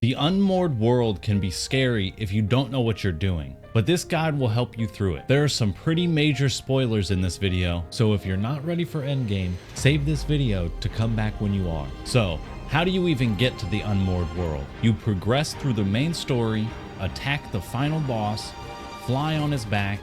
The unmoored world can be scary if you don't know what you're doing, but this guide will help you through it. There are some pretty major spoilers in this video, so if you're not ready for endgame, save this video to come back when you are. So, how do you even get to the unmoored world? You progress through the main story, attack the final boss, fly on his back,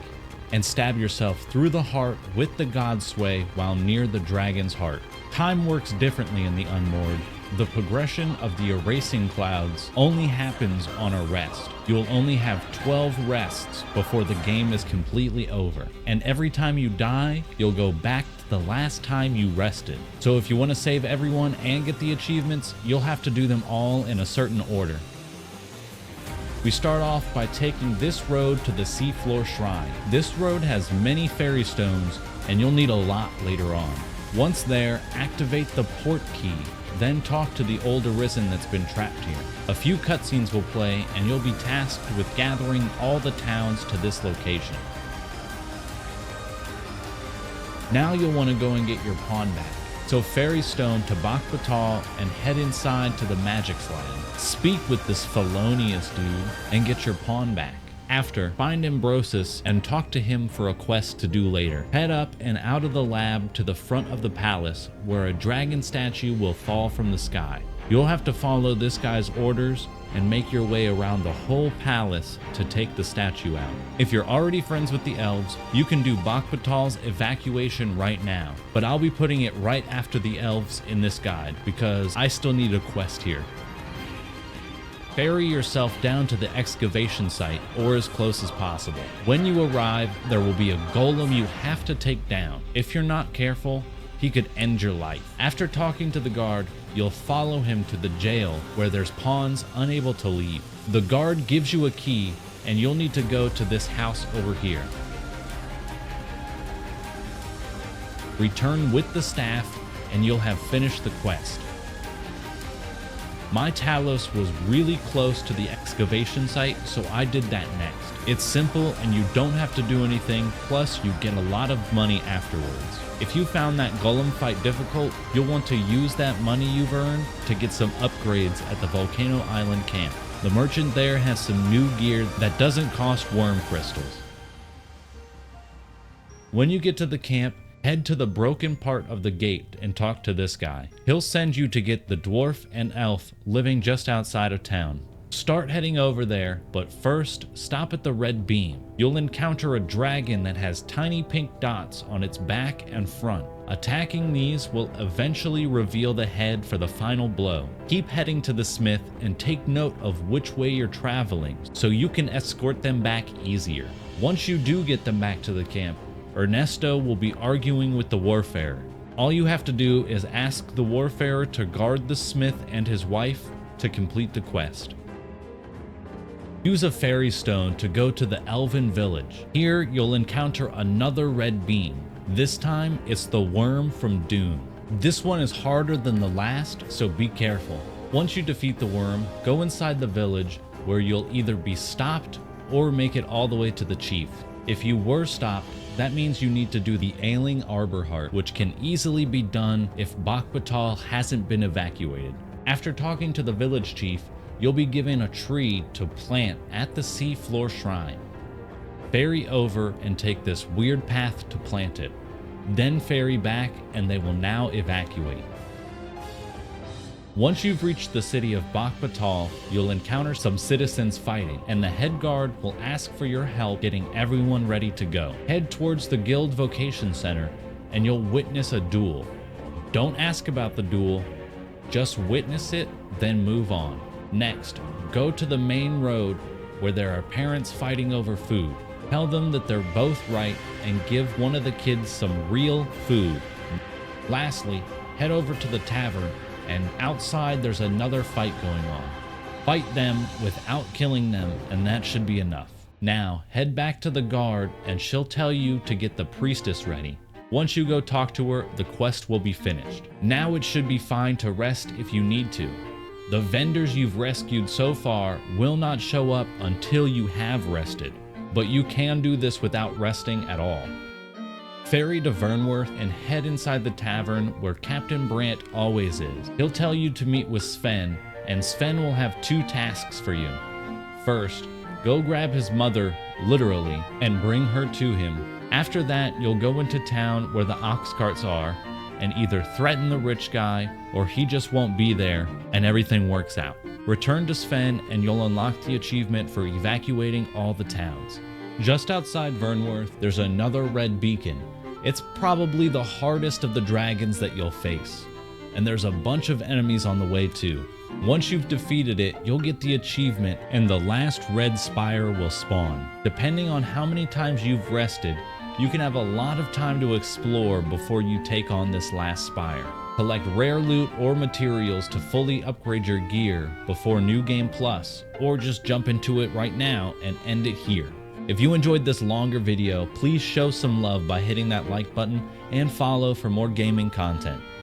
and stab yourself through the heart with the god sway while near the dragon's heart. Time works differently in the unmoored. The progression of the erasing clouds only happens on a rest. You'll only have 12 rests before the game is completely over. And every time you die, you'll go back to the last time you rested. So if you want to save everyone and get the achievements, you'll have to do them all in a certain order. We start off by taking this road to the SeaFloor Shrine. This road has many fairy stones, and you'll need a lot later on. Once there, activate the port key. Then talk to the old Arisen that's been trapped here. A few cutscenes will play, and you'll be tasked with gathering all the towns to this location. Now you'll want to go and get your pawn back. So ferry stone to Bak-Batahl and head inside to the magic slide. Speak with this felonious dude and get your pawn back. After, find Ambrosis and talk to him for a quest to do later. Head up and out of the lab to the front of the palace where a dragon statue will fall from the sky. You'll have to follow this guy's orders and make your way around the whole palace to take the statue out. If you're already friends with the elves, you can do Bak-Batahl's evacuation right now, but I'll be putting it right after the elves in this guide because I still need a quest here. Ferry yourself down to the Excavation Site, or as close as possible. When you arrive, there will be a golem you have to take down. If you're not careful, he could end your life. After talking to the guard, you'll follow him to the jail where there's pawns unable to leave. The guard gives you a key, and you'll need to go to this house over here. Return with the staff, and you'll have finished the quest. My Talos was really close to the excavation site, so I did that next. It's simple and you don't have to do anything, plus you get a lot of money afterwards. If you found that golem fight difficult, you'll want to use that money you've earned to get some upgrades at the Volcano Island camp. The merchant there has some new gear that doesn't cost worm crystals. When you get to the camp, head to the broken part of the gate and talk to this guy. He'll send you to get the dwarf and elf living just outside of town. Start heading over there, but first stop at the Red Beam. You'll encounter a dragon that has tiny pink dots on its back and front. Attacking these will eventually reveal the head for the final blow. Keep heading to the smith and take note of which way you're traveling so you can escort them back easier. Once you do get them back to the camp, Ernesto will be arguing with the warfarer. All you have to do is ask the warfarer to guard the smith and his wife to complete the quest. Use a fairy stone to go to the elven village. Here you'll encounter another red beam. This time it's the worm from Dune. This one is harder than the last, so be careful. Once you defeat the worm, go inside the village where you'll either be stopped or make it all the way to the chief. If you were stopped, that means you need to do the ailing Arbor heart, which can easily be done if Bak-Batahl hasn't been evacuated. After talking to the village chief, you'll be given a tree to plant at the SeaFloor Shrine. Ferry over and take this weird path to plant it. Then ferry back and they will now evacuate. Once you've reached the city of Bak-Batahl, you'll encounter some citizens fighting, and the head guard will ask for your help getting everyone ready to go. Head towards the guild vocation center, and you'll witness a duel. Don't ask about the duel, just witness it, then move on. Next, go to the main road where there are parents fighting over food. Tell them that they're both right and give one of the kids some real food. Lastly, head over to the tavern, and outside there's another fight going on. Fight them without killing them, and that should be enough. Now, head back to the guard and she'll tell you to get the priestess ready. Once you go talk to her, the quest will be finished. Now it should be fine to rest if you need to. The vendors you've rescued so far will not show up until you have rested, but you can do this without resting at all. Ferry to Vernworth and head inside the tavern where Captain Brant always is. He'll tell you to meet with Sven and Sven will have 2 tasks for you. First, go grab his mother, literally, and bring her to him. After that, you'll go into town where the ox carts are and either threaten the rich guy or he just won't be there and everything works out. Return to Sven and you'll unlock the achievement for evacuating all the towns. Just outside Vernworth, there's another red beacon. It's probably the hardest of the dragons that you'll face, and there's a bunch of enemies on the way too. Once you've defeated it, you'll get the achievement and the last red spire will spawn. Depending on how many times you've rested, you can have a lot of time to explore before you take on this last spire. Collect rare loot or materials to fully upgrade your gear before New Game Plus, or just jump into it right now and end it here. If you enjoyed this longer video, please show some love by hitting that like button and follow for more gaming content.